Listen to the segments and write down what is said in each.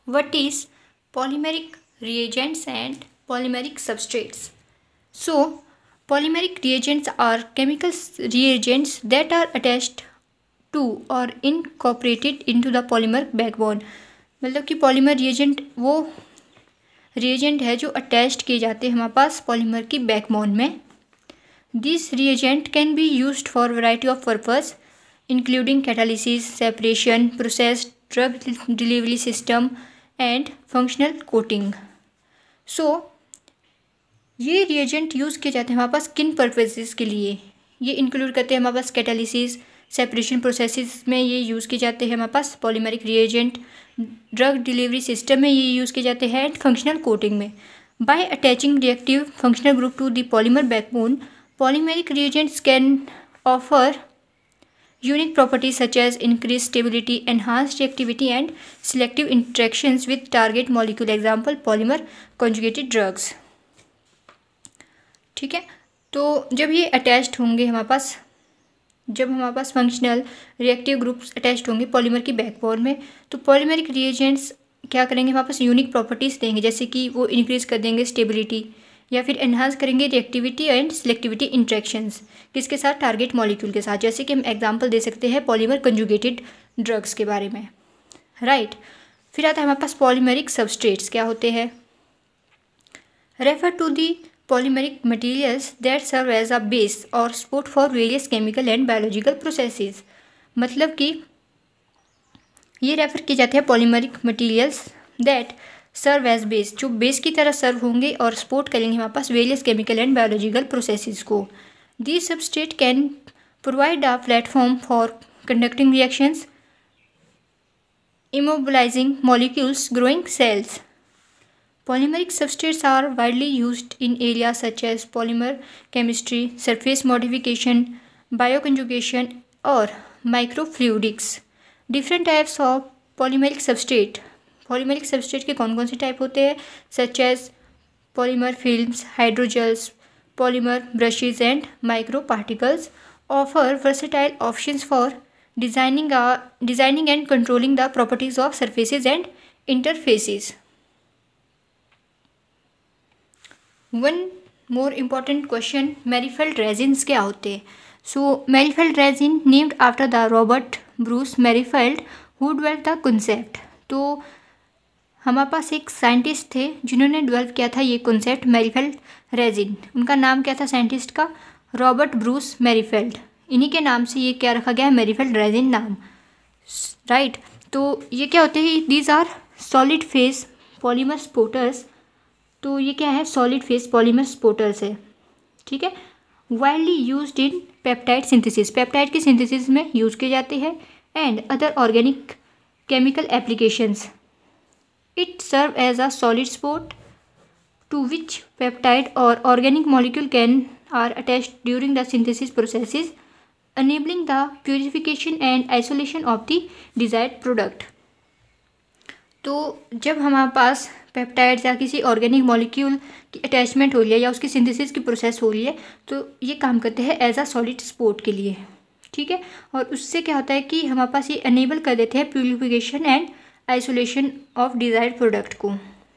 What is polymeric reagents and polymeric substrates? So, polymeric reagents are chemical reagents that are attached to or incorporated into the polymer backbone. मतलब कि polymer reagent वो reagent है जो attached किए जाते हैं हमारे पास पॉलीमर की बैकबोन में. This reagent can be used for a variety of purposes, including catalysis, separation, process, drug delivery system, and functional coating. So, ये रिएजेंट यूज़ किए जाते हैं हमारे पास किन पर्पसेस के लिए. ये इंक्लूड करते हैं हमारे पास कैटालिसिस, सेपरेशन प्रोसेसेस में ये यूज़ किए जाते हैं हमारे पास polymeric reagent, drug delivery system में ये यूज़ किए जाते हैं, एंड फंक्शनल कोटिंग में. By attaching reactive functional group to the polymer backbone, polymeric reagents can offer unique properties such as increased stability, enhanced reactivity, and selective interactions with target molecule. Example, polymer conjugated drugs. ठीक है, तो जब ये attached होंगे हमारे पास, जब हमारे पास functional reactive groups attached होंगे पॉलीमर की बैकबोन में, तो पॉलीमेरिक रिएजेंट्स क्या करेंगे, हमारे पास यूनिक प्रॉपर्टीज़ देंगे, जैसे कि वो इंक्रीज़ कर देंगे स्टेबिलिटी या फिर एनहांस करेंगे रिएक्टिविटी एंड सिलेक्टिविटी इंट्रैक्शंस. किसके साथ, टारगेट मॉलिक्यूल के साथ. जैसे कि हम एग्जांपल दे सकते हैं पॉलीमर कंजुगेटेड ड्रग्स के बारे में, राइट. फिर आता है हमारे पास पॉलीमेरिक सबस्ट्रेट्स. क्या होते हैं, refer to the polymeric materials that serve as a base or support for various chemical and biological processes. मतलब कि ये रेफर किए जाते हैं polymeric materials that serve as base, जो बेस की तरह सर्व होंगे और सपोर्ट करेंगे हमारे पास various chemical and biological processes को. This substrate can provide a platform for conducting reactions, immobilizing molecules, growing cells. Polymeric substrates are widely used in areas such as polymer chemistry, surface modification, bioconjugation, or microfluidics. Different types of polymeric substrate. Polymeric substrate के कौन कौन से type होते हैं, such as polymer films, hydrogels, polymer brushes, and microparticles offer versatile options for designing and controlling the properties of surfaces and interfaces. One more important question, Merrifield resins क्या होते हैं. So Merrifield resin named after the Robert Bruce Merrifield who develop the concept. तो हमारे पास एक scientist थे जिन्होंने develop किया था ये कॉन्सेप्ट मैरीफेल्ड रेजिन. उनका नाम क्या था साइंटिस्ट का, रॉबर्ट ब्रूस मैरीफेल्ड. इन्हीं के नाम से ये क्या रखा गया है, मैरीफेल्ड रेजिन नाम, राइट. तो ये क्या होते हैं, these are solid phase polymer supports. तो ये क्या है, सॉलिड फेज पॉलीमर स्पोटर्स है, ठीक है. Widely used in peptide synthesis, peptide की सिंथेसिस में यूज किए जाते हैं, and other organic chemical applications. It serve as a solid support to which peptide और organic molecule can are attached during the synthesis processes, enabling the purification and isolation of the desired product. तो जब हमारे पास peptides या किसी organic molecule की attachment हो रही है या उसकी सिंथेसिस की प्रोसेस हो रही है, तो ये काम करते हैं एज अ सॉलिड स्पोर्ट के लिए, ठीक है. और उससे क्या होता है कि हमारे पास ये अनेबल कर देते हैं purification and isolation of desired product को.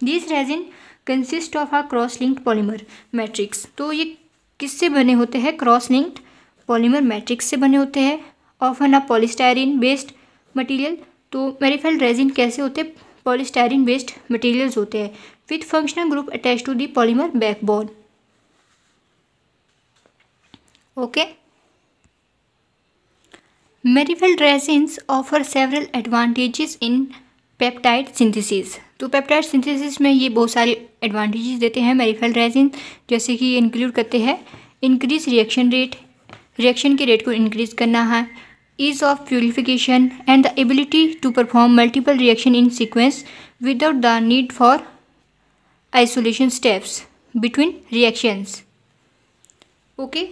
This resin consist of a cross linked polymer matrix. तो ये किससे बने होते हैं, क्रॉस लिंक्ड पॉलीमर मैट्रिक्स से बने होते हैं. Often a polystyrene based material. तो मैरीफेल्ड रेजिन कैसे होते हैं, पॉलीस्टायरीन बेस्ड मटेरियल्स होते हैं with functional group attach to the polymer backbone. Okay, Merrifield resins offer several advantages in peptide synthesis. तो पेप्टाइड सिंथेसिस में ये बहुत सारे एडवांटेजेस देते हैं मैरीफेल्ड रेजिन, जैसे कि ये इंक्लूड करते हैं इंक्रीज रिएक्शन रेट, रिएक्शन के रेट को इंक्रीज करना है, ease of purification, and the ability to perform multiple reaction in sequence without the need for isolation steps between reactions. Okay.